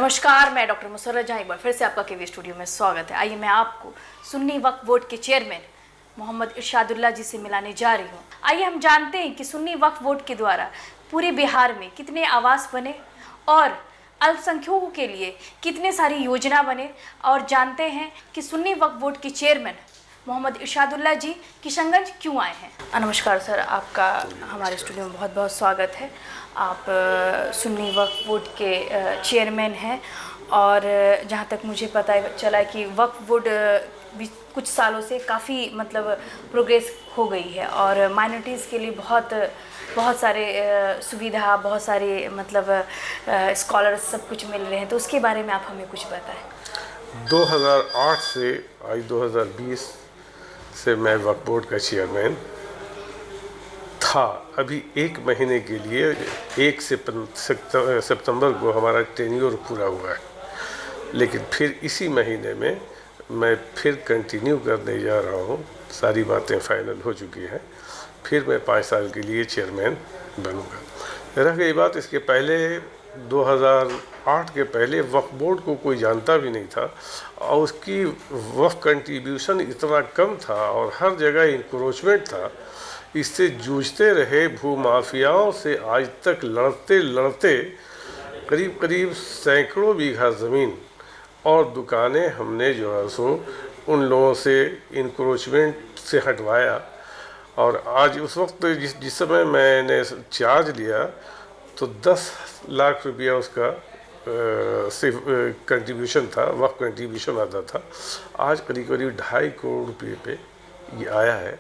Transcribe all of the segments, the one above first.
नमस्कार, मैं डॉक्टर मुसर्रत जहां एक बार फिर से आपका केवी स्टूडियो में स्वागत है। आइए मैं आपको सुन्नी वक्फ बोर्ड के चेयरमैन मोहम्मद इरशादुल्लाह जी से मिलाने जा रही हूं। आइए हम जानते हैं कि सुन्नी वक्फ बोर्ड के द्वारा पूरे बिहार में कितने आवास बने और अल्पसंख्यकों के लिए कितने सारी योजना बने, और जानते हैं कि सुन्नी वक्फ बोर्ड के चेयरमैन मोहम्मद इरशादुल्लाह जी किशनगंज क्यों आए हैं। नमस्कार सर, आपका हमारे स्टूडियो में बहुत बहुत स्वागत है। आप सुन्नी वक्फ बोर्ड के चेयरमैन हैं और जहाँ तक मुझे पता चला कि वक्फ बोर्ड भी कुछ सालों से काफ़ी प्रोग्रेस हो गई है और माइनॉरिटीज़ के लिए बहुत सारे सुविधा, बहुत सारे स्कॉलर्स सब कुछ मिल रहे हैं, तो उसके बारे में आप हमें कुछ बताएं। 2008 से आज 2020 से मैं वक्फ बोर्ड का चेयरमैन था। अभी एक महीने के लिए 1 सितंबर को हमारा टेन्योर पूरा हुआ है, लेकिन फिर इसी महीने में मैं फिर कंटिन्यू करने जा रहा हूँ। सारी बातें फाइनल हो चुकी हैं। फिर मैं 5 साल के लिए चेयरमैन बनूँगा। रह गई बात, इसके पहले 2008 के पहले वक्फ बोर्ड को कोई जानता भी नहीं था और उसकी वक्फ कंट्रीब्यूशन इतना कम था और हर जगह इंक्रोचमेंट था। इससे जूझते रहे भूमाफियाओं से आज तक लड़ते लड़ते करीब करीब सैकड़ों बीघा ज़मीन और दुकानें हमने जो है सो उन लोगों से इंक्रोचमेंट से हटवाया। और आज उस वक्त जिस समय मैंने चार्ज लिया तो 10 लाख रुपया उसका सिर्फ कंट्रीब्यूशन था, वक्फ कंट्रीब्यूशन आता था। आज करीब करीब 2.5 करोड़ रुपये पे ये आया है।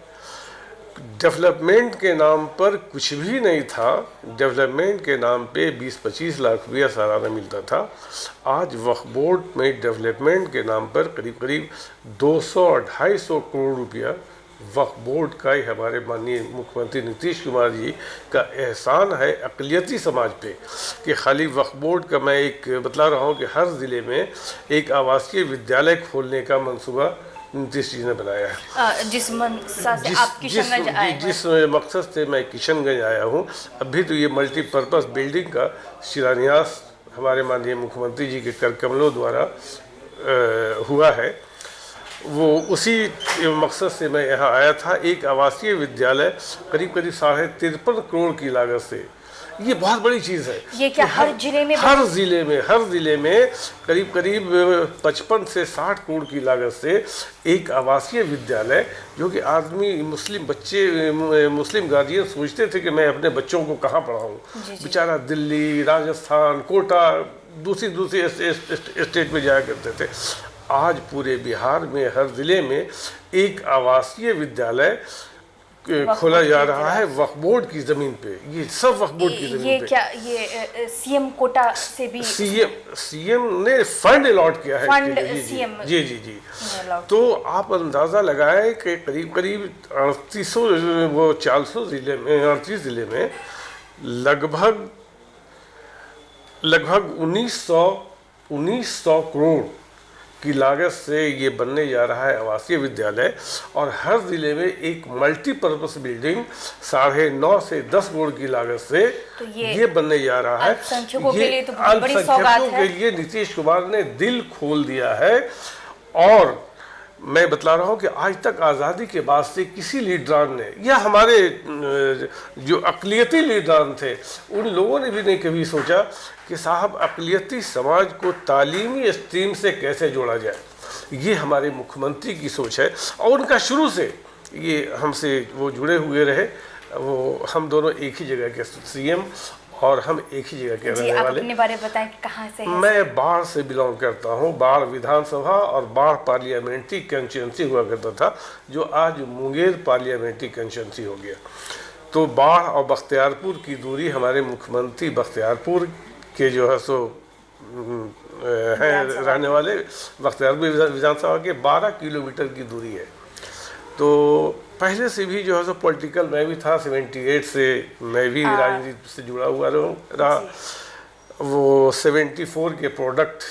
डेवलपमेंट के नाम पर कुछ भी नहीं था। डेवलपमेंट के नाम पे 20-25 लाख रुपया सालाना मिलता था। आज वक्फ बोर्ड में डेवलपमेंट के नाम पर करीब करीब 200-250 करोड़ रुपया वक्फ बोर्ड का ही हमारे माननीय मुख्यमंत्री नीतीश कुमार जी का एहसान है अक़लियती समाज पे कि खाली वक्फ बोर्ड का मैं एक बतला रहा हूँ कि हर ज़िले में एक आवासीय विद्यालय खोलने का मंसूबा नीतीश जी ने बनाया है। जिस मकसद से मैं किशनगंज आया हूँ। अभी तो ये मल्टीपर्पज़ बिल्डिंग का शिलान्यास हमारे माननीय मुख्यमंत्री जी के कर कमलों द्वारा हुआ है। वो उसी मकसद से मैं यहाँ आया था। एक आवासीय विद्यालय करीब करीब 53.5 करोड़ की लागत से, ये बहुत बड़ी चीज़ है। ये क्या हर जिले में? हर ज़िले में करीब करीब 55 से 60 करोड़ की लागत से एक आवासीय विद्यालय, जो कि आदमी मुस्लिम गार्जियन सोचते थे कि मैं अपने बच्चों को कहाँ पढ़ाऊँ। बेचारा दिल्ली, राजस्थान, कोटा, दूसरी स्टेट में जाया करते थे। आज पूरे बिहार में हर ज़िले में एक आवासीय विद्यालय खोला जा रहा है वक्फ बोर्ड की ज़मीन पे। ये सब वक्फ बोर्ड की ज़मीन पे। ये क्या ये सीएम कोटा से भी सीएम ने फंड अलॉट किया है। जी। तो आप अंदाज़ा लगाएं कि करीब करीब 400 ज़िले में 38 ज़िले में लगभग 1900 करोड़ की लागत से ये बनने जा रहा है आवासीय विद्यालय। और हर ज़िले में एक मल्टीपर्पज़ बिल्डिंग 9.5 से 10 करोड़ की लागत से तो ये बनने जा रहा है। अल्पसंख्यकों के लिए तो बहुत बड़ी सौगात है। के लिए नीतीश कुमार ने दिल खोल दिया है। और मैं बतला रहा हूँ कि आज तक आज़ादी के बाद से किसी लीडरान ने या हमारे जो अक़लियती लीडरान थे उन लोगों ने भी नहीं कभी सोचा कि साहब अक़लियती समाज को तालीमी स्ट्रीम से कैसे जोड़ा जाए। ये हमारे मुख्यमंत्री की सोच है और उनका शुरू से ये हमसे वो जुड़े हुए रहे। वो हम दोनों एक ही जगह के सीएम और हम एक ही जगह के रहने वाले। अपने बारे में बताएं कि कहाँ से हैं? मैं बाढ़ से बिलोंग करता हूँ। बाढ़ विधानसभा और बाढ़ पार्लियामेंट्री कंस्टिट्यूंसी हुआ करता था, जो आज मुंगेर पार्लियामेंट्री कंस्टिट्यूंसी हो गया। तो बाढ़ और बख्तियारपुर की दूरी, हमारे मुख्यमंत्री बख्तियारपुर के जो है सो हैं रहने वाले, बख्तियारपुर विधानसभा के 12 किलोमीटर की दूरी है। तो पहले से भी जो है सो पॉलिटिकल मैं भी था। 78 से मैं भी राजनीति से जुड़ा हुआ रहा। वो 74 के प्रोडक्ट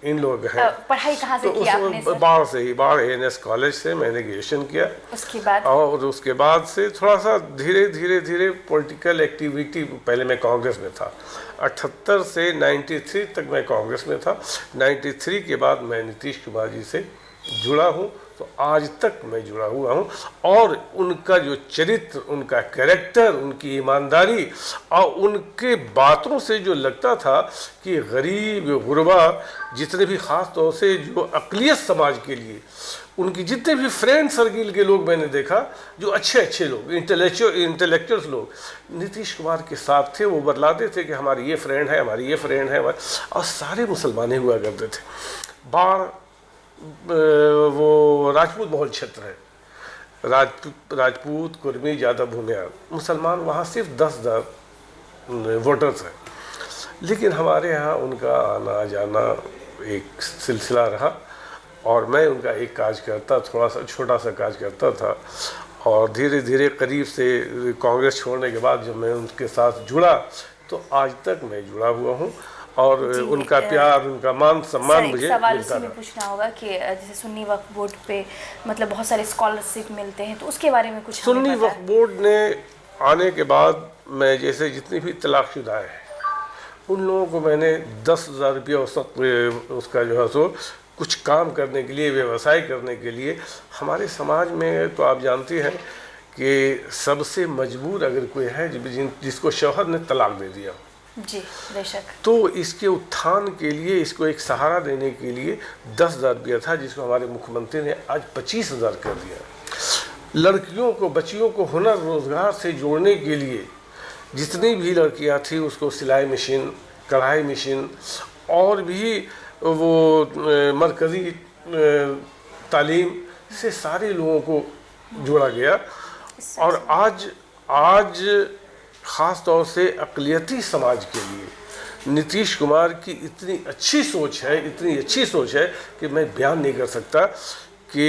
इन लोग हैं। पढ़ाई कहाँ से तो की आपने सर? बाढ़ से ही, बाढ़ ANS कॉलेज से मैंने ग्रेजुएशन किया। उसके बाद और उसके बाद से थोड़ा सा धीरे धीरे धीरे पॉलिटिकल एक्टिविटी, पहले मैं कांग्रेस में था 78 से 93 तक मैं कांग्रेस में था। 93 के बाद मैं नीतीश कुमार जी से जुड़ा हूँ, तो आज तक मैं जुड़ा हुआ हूँ। और उनका जो चरित्र, उनका कैरेक्टर, उनकी ईमानदारी और उनके बातों से जो लगता था कि गरीब गुरबा जितने भी, ख़ास तौर से जो अक़लियत समाज के लिए, उनकी जितने भी फ्रेंड सर्किल के लोग मैंने देखा, जो अच्छे अच्छे लोग, इंटेलेक्चुअल्स लोग नीतीश कुमार के साथ थे। वो बतलाते थे कि हमारी ये फ्रेंड है, हमारी ये फ्रेंड है, और सारे मुसलमान हुआ करते थे। बाढ़ वो राजपूत बहुल क्षेत्र है, राजपूत, कुर्मी, यादव, भूमियार, मुसलमान वहाँ सिर्फ 10,000 वोटर्स हैं। लेकिन हमारे यहाँ उनका आना जाना एक सिलसिला रहा, और मैं उनका एक काज करता, थोड़ा सा छोटा सा काज करता था। और धीरे धीरे करीब से कांग्रेस छोड़ने के बाद जब मैं उनके साथ जुड़ा, तो आज तक मैं जुड़ा हुआ हूँ। और उनका प्यार, उनका मान सम्मान मुझे सवाल मिलता उसी में पूछना होगा कि जैसे सुन्नी वक्फ बोर्ड पे मतलब बहुत सारे स्कॉलरशिप मिलते हैं, तो उसके बारे में कुछ सुन्नी वक्फ बोर्ड ने आने के बाद मैं जैसे जितनी भी तलाकशुदा हैं उन लोगों को मैंने 10,000 रुपया उसका जो है सो कुछ काम करने के लिए, व्यवसाय करने के लिए। हमारे समाज में तो आप जानते हैं कि सबसे मजबूर अगर कोई है जिसको शौहर ने तलाक दे दिया, जी बेशक, तो इसके उत्थान के लिए, इसको एक सहारा देने के लिए 10,000 रुपया था, जिसको हमारे मुख्यमंत्री ने आज 25,000 कर दिया। लड़कियों को, बच्चियों को हुनर रोज़गार से जोड़ने के लिए जितनी भी लड़कियां थी उसको सिलाई मशीन, कढ़ाई मशीन और भी वो मरकज़ी तालीम से सारे लोगों को जोड़ा गया। और आज ख़ास तौर से अक़लियती समाज के लिए नीतीश कुमार की इतनी अच्छी सोच है कि मैं बयान नहीं कर सकता कि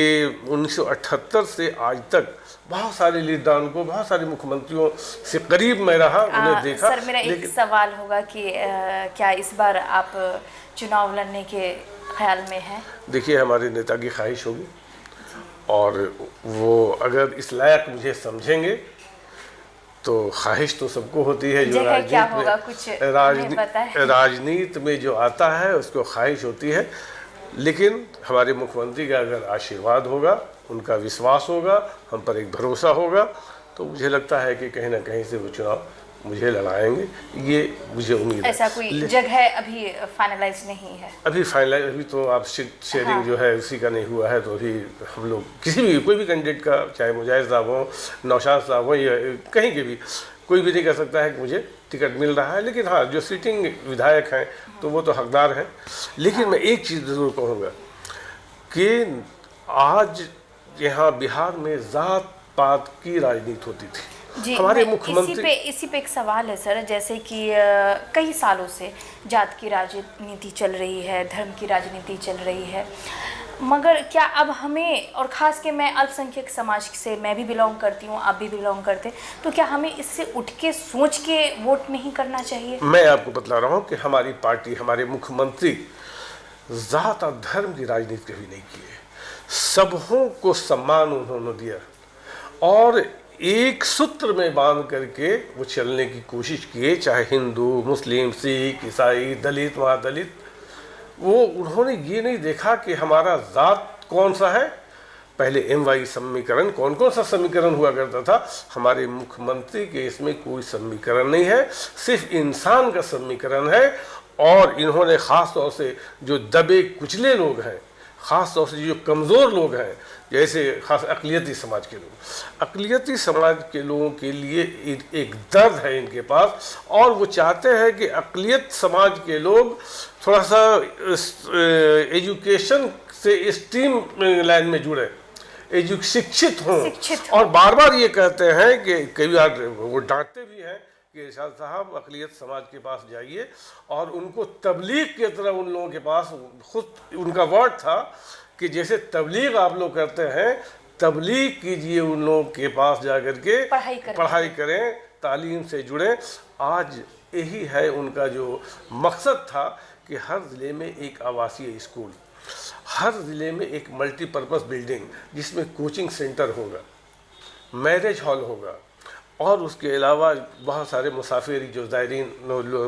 1978 से आज तक बहुत सारे लीडरों को, बहुत सारे मुख्यमंत्रियों से करीब मैं रहा, उन्हें देखा। सर मेरा एक सवाल होगा कि क्या इस बार आप चुनाव लड़ने के ख्याल में हैं? देखिए, हमारे नेता की ख्वाहिश होगी, और वो अगर इस लायक मुझे समझेंगे तो ख्वाहिश तो सबको होती है। जो राजनीति में जो आता है उसको ख्वाहिश होती है। लेकिन हमारे मुख्यमंत्री का अगर आशीर्वाद होगा, उनका विश्वास होगा, हम पर एक भरोसा होगा, तो मुझे लगता है कि कहीं ना कहीं से वो चुनाव मुझे लड़ाएंगे, ये मुझे उम्मीद है। ऐसा कोई जगह अभी फाइनलाइज नहीं है? अभी तो आप शेयरिंग जो है उसी का नहीं हुआ है, तो अभी हम लोग किसी भी, कोई भी कैंडिडेट का, चाहे मुजाहिद साहब हो, नौशाद साहब हो, या कहीं के भी, कोई भी नहीं कह सकता है कि मुझे टिकट मिल रहा है। लेकिन हाँ, जो सिटिंग विधायक हैं तो वो तो हकदार हैं। लेकिन मैं एक चीज़ ज़रूर कहूँगा कि आज यहाँ बिहार में ज़ात पात की राजनीति होती थी। जी, हमारे मुख्यमंत्री, इसी पे एक सवाल है सर, जैसे कि कई सालों से जात की राजनीति चल रही है, धर्म की राजनीति चल रही है, मगर क्या अब हमें, और ख़ास के मैं अल्पसंख्यक समाज से मैं भी बिलोंग करती हूँ, आप भी बिलोंग करते हैं, तो क्या हमें इससे उठ के सोच के वोट नहीं करना चाहिए? मैं आपको बतला रहा हूँ कि हमारी पार्टी, हमारे मुख्यमंत्री जात और धर्म की राजनीति कभी नहीं की है। सबों को सम्मान उन्होंने दिया और एक सूत्र में बांध करके वो चलने की कोशिश किए, चाहे हिंदू, मुस्लिम, सिख, ईसाई, दलित, महादलित। वो उन्होंने ये नहीं देखा कि हमारा जात कौन सा है। पहले MY समीकरण, कौन कौन सा समीकरण हुआ करता था, हमारे मुख्यमंत्री के इसमें कोई समीकरण नहीं है, सिर्फ इंसान का समीकरण है। और इन्होंने ख़ास तौर से जो दबे कुचले लोग हैं, ख़ास तौर से जो कमज़ोर लोग हैं, जैसे खास अक़लियती समाज के लोग, अक़लियती समाज के लोगों के लिए एक दर्द है इनके पास, और वो चाहते हैं कि अक़लियत समाज के लोग थोड़ा सा एजुकेशन से स्ट्रीम लाइन में जुड़े, शिक्षित हों। और बार बार ये कहते हैं कि कई बार वो डांटते भी हैं कि इरशाद साहब अक़लियत समाज के पास जाइए, और उनको तबलीग की तरह उन लोगों के पास, खुद उनका वर्ड था कि जैसे तबलीग आप लोग करते हैं, तबलीग कीजिए उन लोगों के पास जाकर के, पढ़ाई करें, तालीम से जुड़ें। आज यही है उनका जो मकसद था कि हर ज़िले में एक आवासीय स्कूल, हर ज़िले में एक मल्टीपर्पज़ बिल्डिंग जिसमें कोचिंग सेंटर होगा, मैरिज हॉल होगा, और उसके अलावा बहुत सारे मुसाफिर जो ज़ायरीन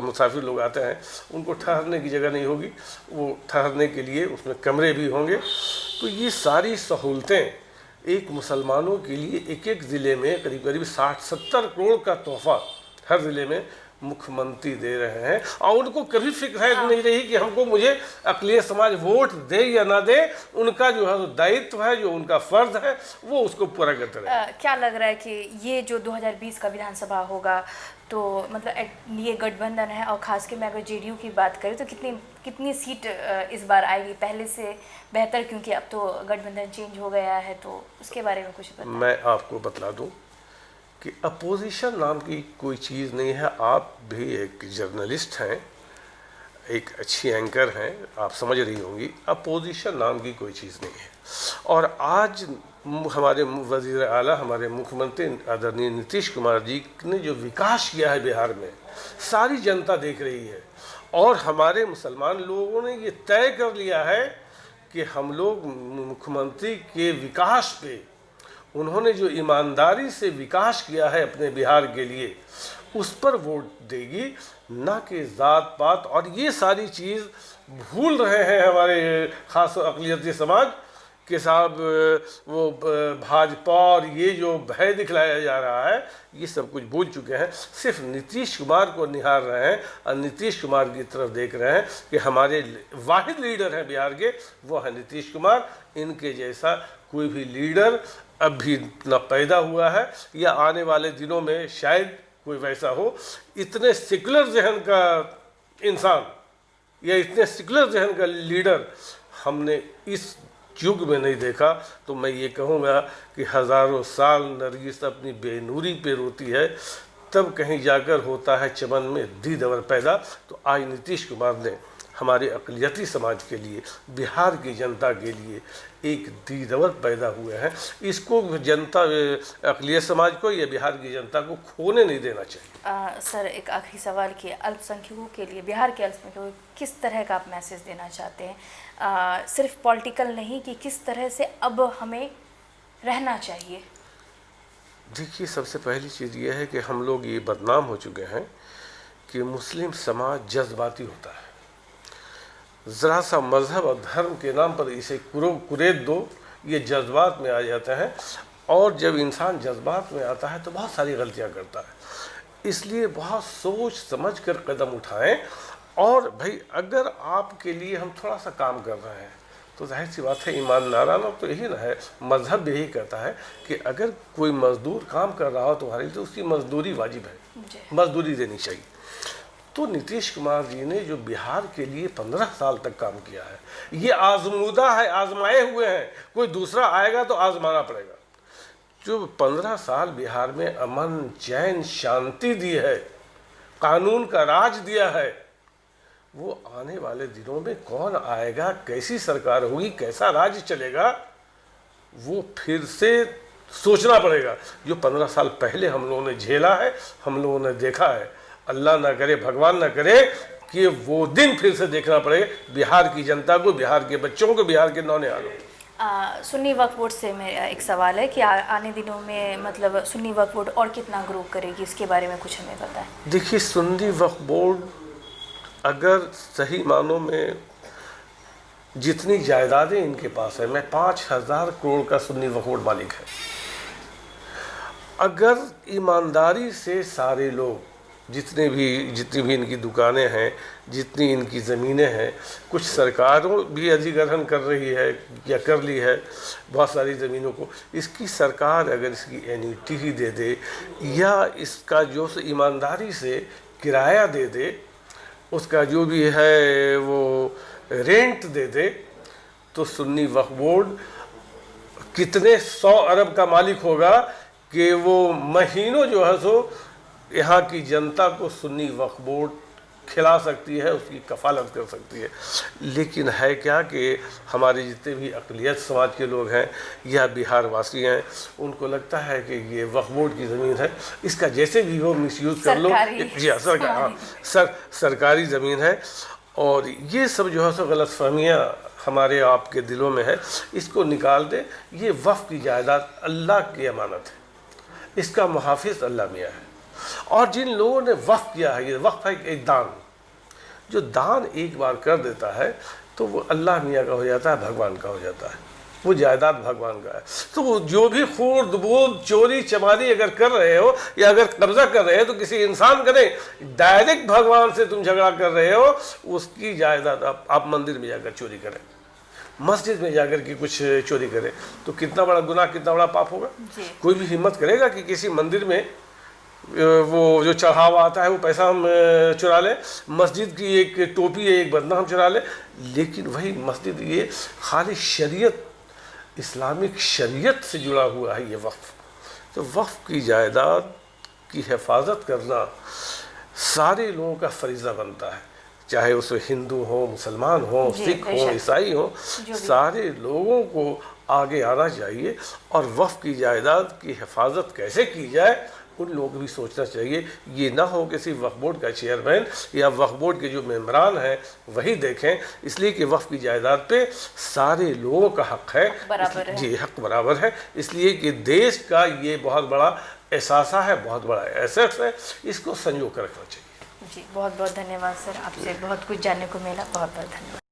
मुसाफिर लोग आते हैं उनको ठहरने की जगह नहीं होगी, वो ठहरने के लिए उसमें कमरे भी होंगे। तो ये सारी सहूलतें एक मुसलमानों के लिए एक एक ज़िले में करीब करीब 60-70 करोड़ का तोहफ़ा हर ज़िले में मुख्यमंत्री दे रहे हैं। और उनको कभी फिक्र है नहीं रही कि हमको मुझे अक़लियत समाज वोट दे या ना दे, उनका जो है दायित्व है, जो उनका फ़र्ज़ है, वो उसको पूरा करते रहे। क्या लग रहा है कि ये जो 2020 का विधानसभा होगा तो मतलब ये गठबंधन है, और ख़ास के मैं अगर जेडीयू की बात करें तो कितनी सीट इस बार आएगी पहले से बेहतर, क्योंकि अब तो गठबंधन चेंज हो गया है, तो उसके बारे में कुछ बताएं। मैं आपको बता दूं कि अपोजिशन नाम की कोई चीज़ नहीं है। आप भी एक जर्नलिस्ट हैं, एक अच्छी एंकर हैं, आप समझ रही होंगी, अपोजिशन नाम की कोई चीज़ नहीं है। और आज हमारे वज़ीर आला, हमारे मुख्यमंत्री आदरणीय नीतीश कुमार जी ने जो विकास किया है बिहार में, सारी जनता देख रही है। और हमारे मुसलमान लोगों ने ये तय कर लिया है कि हम लोग मुख्यमंत्री के विकास पे, उन्होंने जो ईमानदारी से विकास किया है अपने बिहार के लिए, उस पर वोट देगी, ना कि ज़ात पात और ये सारी चीज़ भूल रहे हैं हमारे ख़ास अक़लियती समाज के साहब। वो भाजपा और ये जो भय दिखलाया जा रहा है, ये सब कुछ भूल चुके हैं। सिर्फ नीतीश कुमार को निहार रहे हैं और नीतीश कुमार की तरफ देख रहे हैं कि हमारे वाहिद लीडर हैं बिहार के, वो है नीतीश कुमार। इनके जैसा कोई भी लीडर अब भी न पैदा हुआ है या आने वाले दिनों में शायद कोई वैसा हो। इतने सेकुलर जहन का इंसान या इतने सेकुलर जहन का लीडर हमने इस युग में नहीं देखा। तो मैं ये कहूँगा कि हज़ारों साल नरगिस अपनी बेनूरी पे रोती है, तब कहीं जाकर होता है चमन में दीदवर पैदा। तो आज नीतीश कुमार ने हमारे अक़लियती समाज के लिए, बिहार की जनता के लिए एक दीदवर पैदा हुए हैं। इसको जनता, अक़लियत समाज को या बिहार की जनता को खोने नहीं देना चाहिए। सर, एक आखिरी सवाल कि अल्पसंख्यकों के लिए, बिहार के अल्पसंख्यकों को किस तरह का आप मैसेज देना चाहते हैं? सिर्फ पॉलिटिकल नहीं, कि किस तरह से अब हमें रहना चाहिए? देखिए, सबसे पहली चीज़ ये है कि हम लोग ये बदनाम हो चुके हैं कि मुस्लिम समाज जज्बाती होता है। ज़रा सा मज़हब और धर्म के नाम पर इसे कुरेद दो, ये जज्बात में आ जाता है। और जब इंसान जज्बात में आता है तो बहुत सारी गलतियां करता है। इसलिए बहुत सोच समझ कर कदम उठाएं। और भाई, अगर आपके लिए हम थोड़ा सा काम कर रहे हैं तो जाहिर सी बात है, ईमानदाराना तो यही ना है, मज़हब यही कहता है कि अगर कोई मज़दूर काम कर रहा हो तुम्हारे लिए तो उसकी मज़दूरी वाजिब है, मज़दूरी देनी चाहिए। तो नीतीश कुमार जी ने जो बिहार के लिए 15 साल तक काम किया है, ये आजमूदा है, आजमाए हुए हैं। कोई दूसरा आएगा तो आजमाना पड़ेगा। जो 15 साल बिहार में अमन, चैन, शांति दी है, कानून का राज दिया है, वो आने वाले दिनों में कौन आएगा, कैसी सरकार होगी, कैसा राज्य चलेगा, वो फिर से सोचना पड़ेगा। जो 15 साल पहले हम लोगों ने झेला है, हम लोगों ने देखा है, अल्लाह ना करे, भगवान ना करे कि वो दिन फिर से देखना पड़े बिहार की जनता को, बिहार के बच्चों को, बिहार के नौनिहालों को। सुन्नी वक्फ बोर्ड से मेरा एक सवाल है कि आने दिनों में मतलब सुन्नी वक्फ बोर्ड और कितना ग्रो करेगी, इसके बारे में कुछ हमें बताएं। देखिए, सुन्नी वक्फ बोर्ड अगर सही मानों में जितनी जायदादें इनके पास है, मैं 5000 करोड़ का सुन्नी वक्फ बोर्ड मालिक है। अगर ईमानदारी से सारे लोग, जितनी भी इनकी दुकानें हैं, जितनी इनकी ज़मीनें हैं, कुछ सरकारों भी अधिग्रहण कर रही है या कर ली है बहुत सारी ज़मीनों को, इसकी सरकार अगर इसकी एन्युटी ही दे दे या इसका जो ईमानदारी से किराया दे दे, उसका जो भी है वो रेंट दे दे, तो सुन्नी वक्फ बोर्ड कितने 100 अरब का मालिक होगा कि वो महीनों जो है सो यहाँ की जनता को सुन्नी वक्फ बोर्ड खिला सकती है, उसकी कफालत कर सकती है। लेकिन है क्या कि हमारे जितने भी अक़लियत समाज के लोग हैं या बिहार वासी हैं, उनको लगता है कि ये वक्फ बोर्ड की ज़मीन है, इसका जैसे भी हो मिसयूज़ कर लो। जी हाँ, सरकारी ज़मीन है। और ये सब जो है सो गलतफहमियाँ हमारे आपके दिलों में है, इसको निकाल दे। ये वक्फ की जायदाद अल्लाह की अमानत है, इसका मुहाफिज अल्लाह मियाँ है। और जिन लोगों ने वक्फ किया है, ये वक्फ है एक दान, जो दान एक बार कर देता है तो वो अल्लाह मियाँ का हो जाता है, भगवान का हो जाता है, वो जायदाद भगवान का है। तो जो भी खूर्द बुर्द चोरी चमारी अगर कर रहे हो या अगर कब्जा कर रहे हो तो किसी इंसान का नहीं, डायरेक्ट भगवान से तुम झगड़ा कर रहे हो, उसकी जायदाद आप मंदिर में जाकर चोरी करें, मस्जिद में जाकर के कुछ चोरी करें तो कितना बड़ा गुनाह, कितना बड़ा पाप होगा। कोई भी हिम्मत करेगा कि किसी मंदिर में वो जो चढ़ावा आता है वो पैसा हम चुरा लें, मस्जिद की एक टोपी है, एक बंदा हम चुरा लें। लेकिन वही मस्जिद ये खाली शरीयत, इस्लामिक शरीयत से जुड़ा हुआ है ये वक्फ। तो वक्फ की जायदाद की हिफाजत करना सारे लोगों का फरीज़ा बनता है, चाहे उसमें हिंदू हो, मुसलमान हो, सिख हो, ईसाई हो, सारे लोगों को आगे आना चाहिए। और वक्फ की जायदाद की हिफाजत कैसे की जाए उन लोगों को भी सोचना चाहिए। ये ना हो कि सिर्फ वक्फ बोर्ड का चेयरमैन या वक्फ बोर्ड के जो मेंबरान हैं वही देखें, इसलिए कि वक्फ की जायदाद पे सारे लोगों का हक है, बराबर है। जी हक बराबर है, इसलिए कि देश का ये बहुत बड़ा एहसास है, बहुत बड़ा एसेट है, इसको संजो कर रखना चाहिए। जी बहुत बहुत धन्यवाद सर, आपसे बहुत कुछ जानने को मिला, बहुत बहुत धन्यवाद।